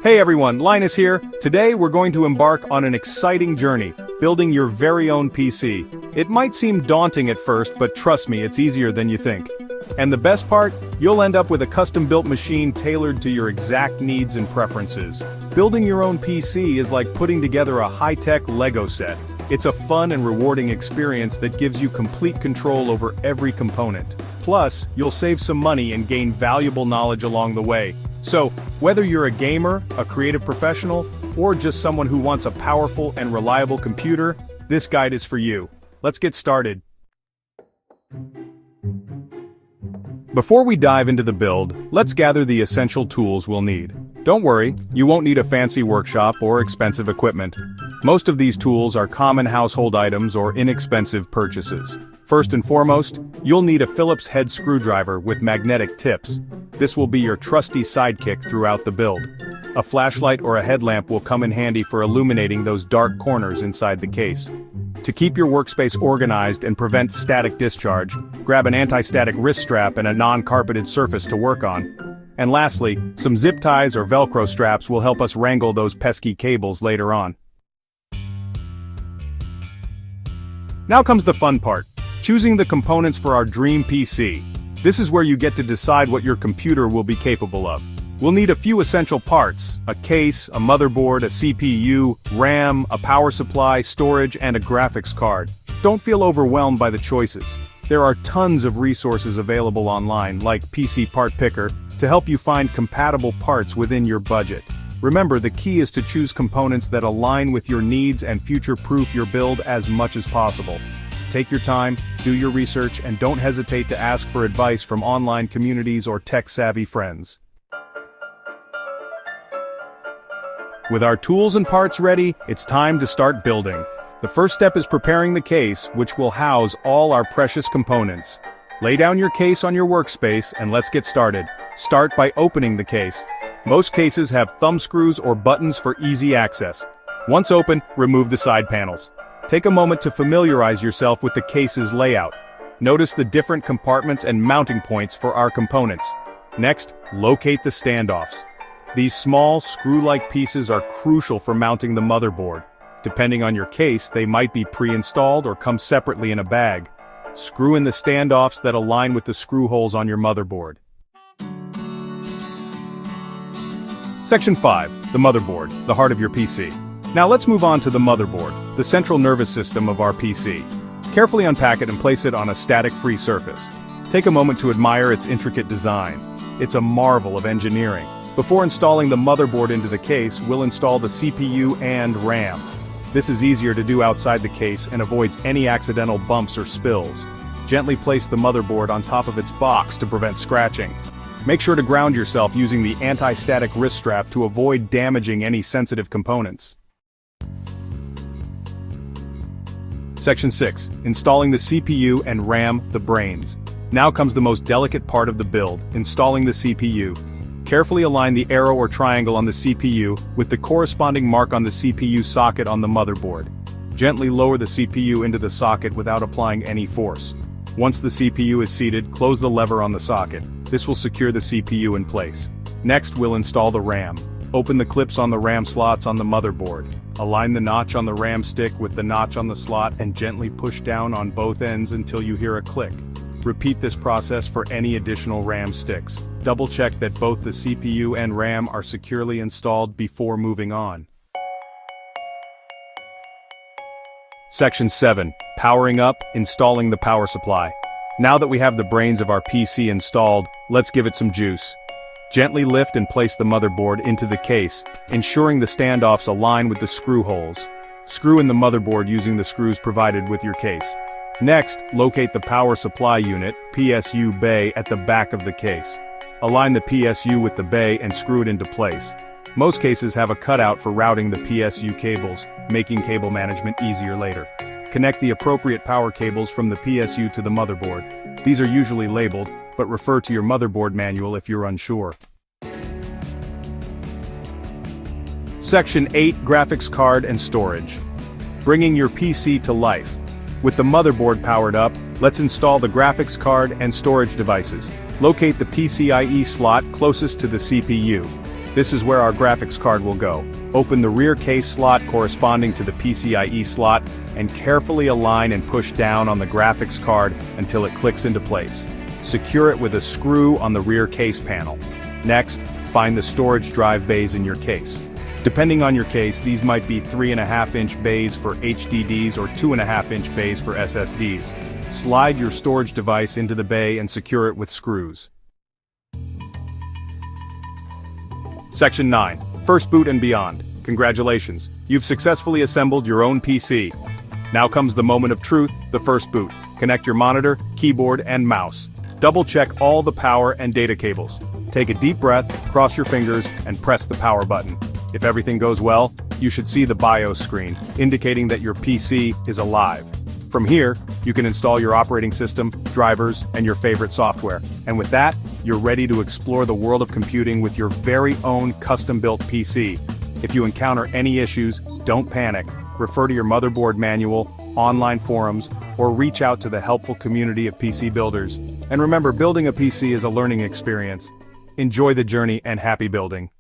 Hey everyone, Linus here. Today we're going to embark on an exciting journey, building your very own PC. It might seem daunting at first, but trust me, it's easier than you think. And the best part, you'll end up with a custom-built machine tailored to your exact needs and preferences. Building your own PC is like putting together a high-tech Lego set. It's a fun and rewarding experience that gives you complete control over every component. Plus, you'll save some money and gain valuable knowledge along the way. So, whether you're a gamer, a creative professional, or just someone who wants a powerful and reliable computer, this guide is for you. Let's get started. Before we dive into the build, let's gather the essential tools we'll need. Don't worry, you won't need a fancy workshop or expensive equipment. Most of these tools are common household items or inexpensive purchases. First and foremost, you'll need a Phillips head screwdriver with magnetic tips. This will be your trusty sidekick throughout the build. A flashlight or a headlamp will come in handy for illuminating those dark corners inside the case. To keep your workspace organized and prevent static discharge, grab an anti-static wrist strap and a non-carpeted surface to work on. And lastly, some zip ties or Velcro straps will help us wrangle those pesky cables later on. Now comes the fun part. Choosing the components for our dream PC. This is where you get to decide what your computer will be capable of. We'll need a few essential parts: a case, a motherboard, a CPU, RAM, a power supply, storage, and a graphics card. Don't feel overwhelmed by the choices. There are tons of resources available online, like PC Part Picker, to help you find compatible parts within your budget. Remember, the key is to choose components that align with your needs and future-proof your build as much as possible. Take your time, do your research, and don't hesitate to ask for advice from online communities or tech-savvy friends. With our tools and parts ready, it's time to start building. The first step is preparing the case, which will house all our precious components. Lay down your case on your workspace and let's get started. Start by opening the case. Most cases have thumb screws or buttons for easy access. Once open, remove the side panels. Take a moment to familiarize yourself with the case's layout. Notice the different compartments and mounting points for our components. Next, locate the standoffs. These small, screw-like pieces are crucial for mounting the motherboard. Depending on your case, they might be pre-installed or come separately in a bag. Screw in the standoffs that align with the screw holes on your motherboard. Section 5, the motherboard, the heart of your PC. Now let's move on to the motherboard, the central nervous system of our PC. Carefully unpack it and place it on a static-free surface. Take a moment to admire its intricate design. It's a marvel of engineering. Before installing the motherboard into the case, we'll install the CPU and RAM. This is easier to do outside the case and avoids any accidental bumps or spills. Gently place the motherboard on top of its box to prevent scratching. Make sure to ground yourself using the anti-static wrist strap to avoid damaging any sensitive components. Section 6. Installing the CPU and RAM, the brains. Now comes the most delicate part of the build, installing the CPU. Carefully align the arrow or triangle on the CPU with the corresponding mark on the CPU socket on the motherboard. Gently lower the CPU into the socket without applying any force. Once the CPU is seated, close the lever on the socket. This will secure the CPU in place. Next, we'll install the RAM. Open the clips on the RAM slots on the motherboard. Align the notch on the RAM stick with the notch on the slot and gently push down on both ends until you hear a click. Repeat this process for any additional RAM sticks. Double-check that both the CPU and RAM are securely installed before moving on. Section 7. Powering up, installing the power supply. Now that we have the brains of our PC installed, let's give it some juice. Gently lift and place the motherboard into the case, ensuring the standoffs align with the screw holes. Screw in the motherboard using the screws provided with your case. Next, locate the power supply unit, PSU bay, at the back of the case. Align the PSU with the bay and screw it into place. Most cases have a cutout for routing the PSU cables, making cable management easier later. Connect the appropriate power cables from the PSU to the motherboard. These are usually labeled, but refer to your motherboard manual if you're unsure. Section 8, Graphics Card and Storage. Bringing your PC to life. With the motherboard powered up, let's install the graphics card and storage devices. Locate the PCIe slot closest to the CPU. This is where our graphics card will go. Open the rear case slot corresponding to the PCIe slot, and carefully align and push down on the graphics card until it clicks into place. Secure it with a screw on the rear case panel. Next, find the storage drive bays in your case. Depending on your case, these might be 3.5-inch bays for HDDs or 2.5-inch bays for SSDs. Slide your storage device into the bay and secure it with screws. Section 9. First boot and beyond. Congratulations, you've successfully assembled your own PC. Now comes the moment of truth, the first boot. Connect your monitor, keyboard, and mouse. Double-check all the power and data cables. Take a deep breath, cross your fingers, and press the power button. If everything goes well, you should see the BIOS screen, indicating that your PC is alive. From here, you can install your operating system, drivers, and your favorite software. And with that, you're ready to explore the world of computing with your very own custom-built PC. If you encounter any issues, don't panic. Refer to your motherboard manual, online forums, or reach out to the helpful community of PC builders. And remember, building a PC is a learning experience. Enjoy the journey and happy building.